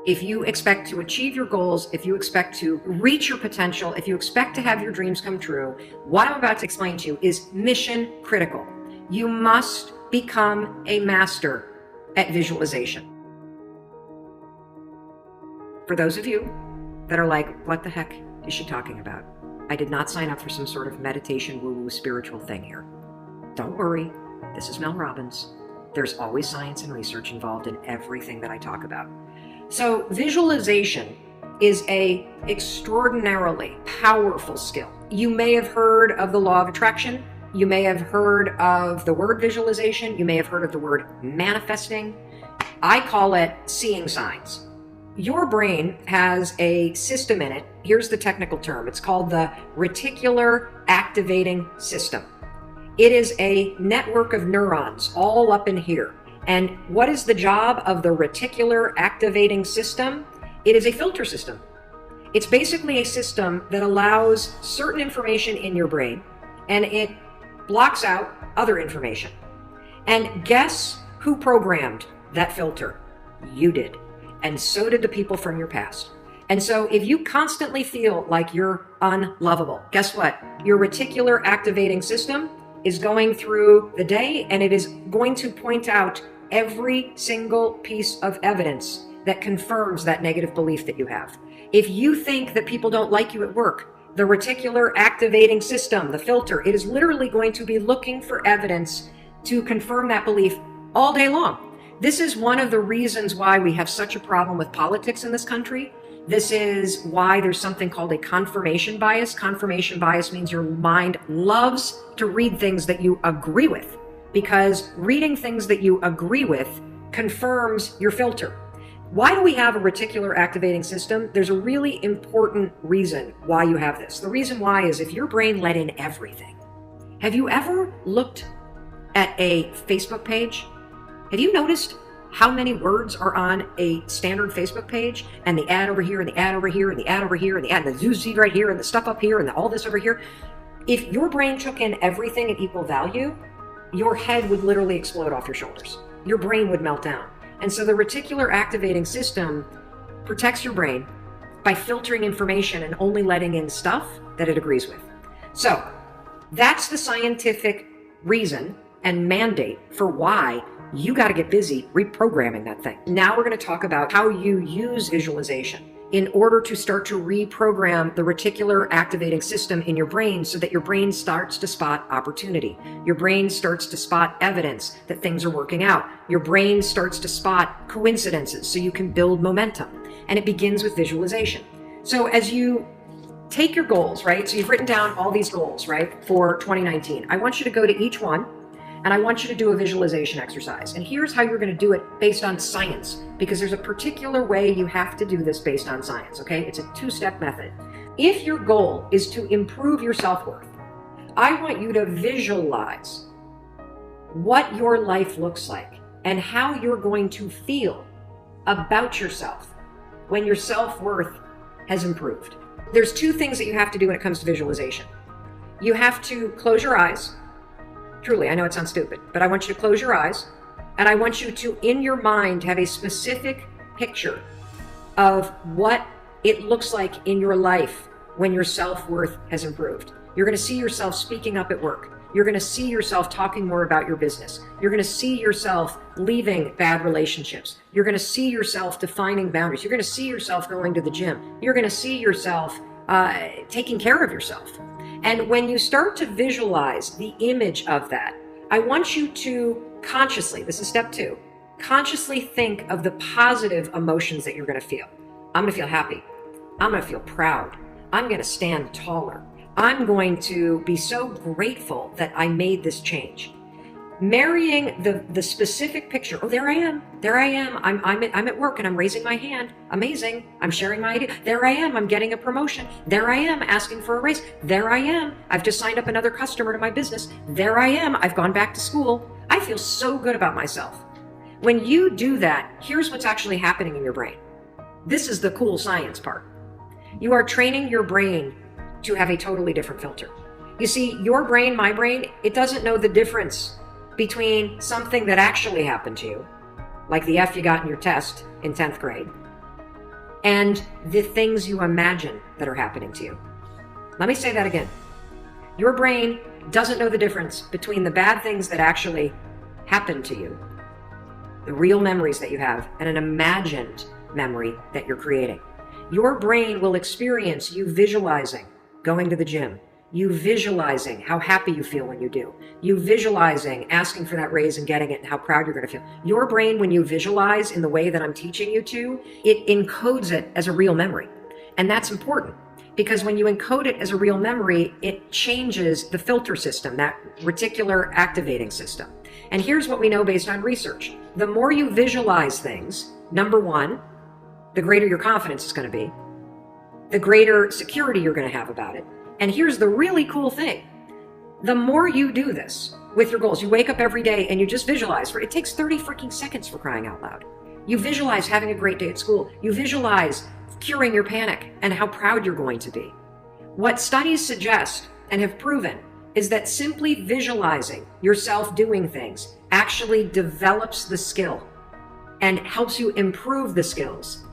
If you expect to achieve your goals, if you expect to reach your potential, if you expect to have your dreams come true, what I'm about to explain to you is mission critical. You must become a master at visualization. For those of you that are like, what the heck is she talking about? I did not sign up for some sort of meditation woo-woo spiritual thing here. Don't worry, this is Mel Robbins. There's always science and research involved in everything that I talk about. So visualization is a extraordinarily powerful skill. You may have heard of the law of attraction. You may have heard of the word visualization. You may have heard of the word manifesting. I call it seeing signs. Your brain has a system in it. Here's the technical term. It's called the reticular activating system. It is a network of neurons all up in here. And what is the job of the reticular activating system? It is a filter system. It's basically a system that allows certain information in your brain and it blocks out other information. And guess who programmed that filter? You did. And so did the people from your past. And so if you constantly feel like you're unlovable, guess what? Your reticular activating system is going through the day and it is going to point out every single piece of evidence that confirms that negative belief that you have. If you think that people don't like you at work, the reticular activating system, the filter, it is literally going to be looking for evidence to confirm that belief all day long. This is one of the reasons why we have such a problem with politics in this country. This is why there's something called a confirmation bias. Confirmation bias means your mind loves to read things that you agree with, because reading things that you agree with confirms your filter. Why do we have a reticular activating system? There's a really important reason why you have this. The reason why is if your brain let in everything. Have you ever looked at a Facebook page? Have you noticed how many words are on a standard Facebook page, and the ad over here, and the ad over here, and the ad over here, and the ad, and the news feed right here, and the stuff up here, and all this over here? If your brain took in everything at equal value, your head would literally explode off your shoulders. Your brain would melt down. And so the reticular activating system protects your brain by filtering information and only letting in stuff that it agrees with. So that's the scientific reason and mandate for why you got to get busy reprogramming that thing. Now we're going to talk about how you use visualization in order to start to reprogram the reticular activating system in your brain so that your brain starts to spot opportunity. Your brain starts to spot evidence that things are working out. Your brain starts to spot coincidences so you can build momentum. And it begins with visualization. So as you take your goals, right? So you've written down all these goals, right, for 2019. I want you to go to each one and I want you to do a visualization exercise. And here's how you're going to do it based on science, because there's a particular way you have to do this based on science, okay? It's a two-step method. If your goal is to improve your self-worth, I want you to visualize what your life looks like and how you're going to feel about yourself when your self-worth has improved. There's two things that you have to do when it comes to visualization. You have to close your eyes. Truly, I know it sounds stupid, but I want you to close your eyes and I want you to, in your mind, have a specific picture of what it looks like in your life when your self-worth has improved. You're going to see yourself speaking up at work. You're going to see yourself talking more about your business. You're going to see yourself leaving bad relationships. You're going to see yourself defining boundaries. You're going to see yourself going to the gym. You're going to see yourself taking care of yourself. And when you start to visualize the image of that, I want you to consciously, this is step 2, consciously think of the positive emotions that you're going to feel. I'm going to feel happy. I'm going to feel proud. I'm going to stand taller. I'm going to be so grateful that I made this change. Marrying the specific picture. Oh, there I am. There I am. I'm at work and I'm raising my hand. Amazing. I'm sharing my idea. There I am. I'm getting a promotion. There I am asking for a raise. There I am. I've just signed up another customer to my business. There I am. I've gone back to school. I feel so good about myself. When you do that, here's what's actually happening in your brain. This is the cool science part. You are training your brain to have a totally different filter. You see, your brain, my brain, it doesn't know the difference between something that actually happened to you, like the F you got in your test in 10th grade, and the things you imagine that are happening to you. Let me say that again. Your brain doesn't know the difference between the bad things that actually happen to you, the real memories that you have, and an imagined memory that you're creating. Your brain will experience you visualizing going to the gym, you visualizing how happy you feel when you do, you visualizing asking for that raise and getting it and how proud you're going to feel. Your brain, when you visualize in the way that I'm teaching you to, it encodes it as a real memory. And that's important because when you encode it as a real memory, it changes the filter system, that reticular activating system. And here's what we know based on research. The more you visualize things, number one, the greater your confidence is going to be, the greater security you're going to have about it. And here's the really cool thing. The more you do this with your goals, you wake up every day and you just visualize. It takes 30 freaking seconds for crying out loud. You visualize having a great day at school. You visualize curing your panic and how proud you're going to be. What studies suggest and have proven is that simply visualizing yourself doing things actually develops the skill and helps you improve the skills,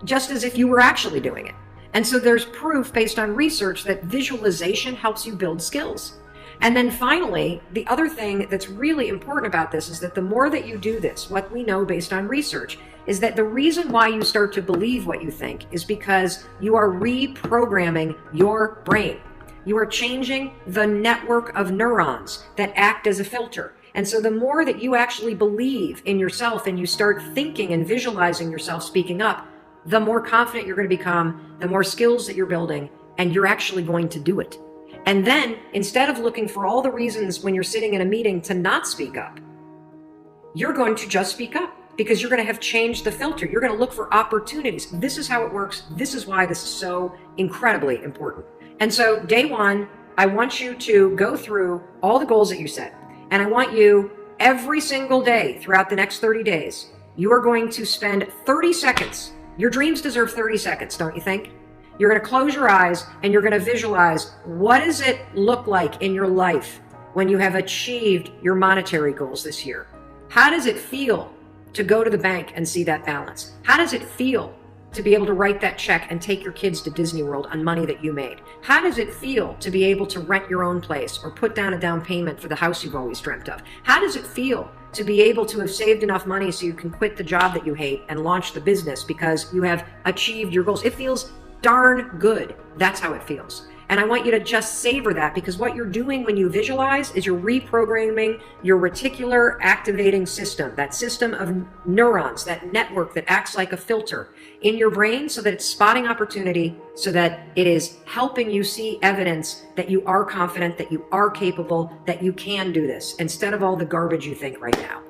just as if you were actually doing it. And so there's proof based on research that visualization helps you build skills. And then finally, the other thing that's really important about this is that the more that you do this, what we know based on research is that the reason why you start to believe what you think is because you are reprogramming your brain. You are changing the network of neurons that act as a filter. And so the more that you actually believe in yourself and you start thinking and visualizing yourself speaking up, the more confident you're going to become, the more skills that you're building, and you're actually going to do it. And then instead of looking for all the reasons when you're sitting in a meeting to not speak up, you're going to just speak up because you're going to have changed the filter. You're going to look for opportunities. This is how it works. This is why this is so incredibly important. And so day one, I want you to go through all the goals that you set. And I want you every single day throughout the next 30 days, you are going to spend 30 seconds. Your dreams deserve 30 seconds, don't you think? You're going to close your eyes and you're going to visualize what does it look like in your life when you have achieved your monetary goals this year? How does it feel to go to the bank and see that balance? How does it feel to be able to write that check and take your kids to Disney World on money that you made? How does it feel to be able to rent your own place or put down a down payment for the house you've always dreamt of? How does it feel to be able to have saved enough money so you can quit the job that you hate and launch the business because you have achieved your goals? It feels darn good. That's how it feels. And I want you to just savor that because what you're doing when you visualize is you're reprogramming your reticular activating system, that system of neurons, that network that acts like a filter in your brain so that it's spotting opportunity, so that it is helping you see evidence that you are confident, that you are capable, that you can do this instead of all the garbage you think right now.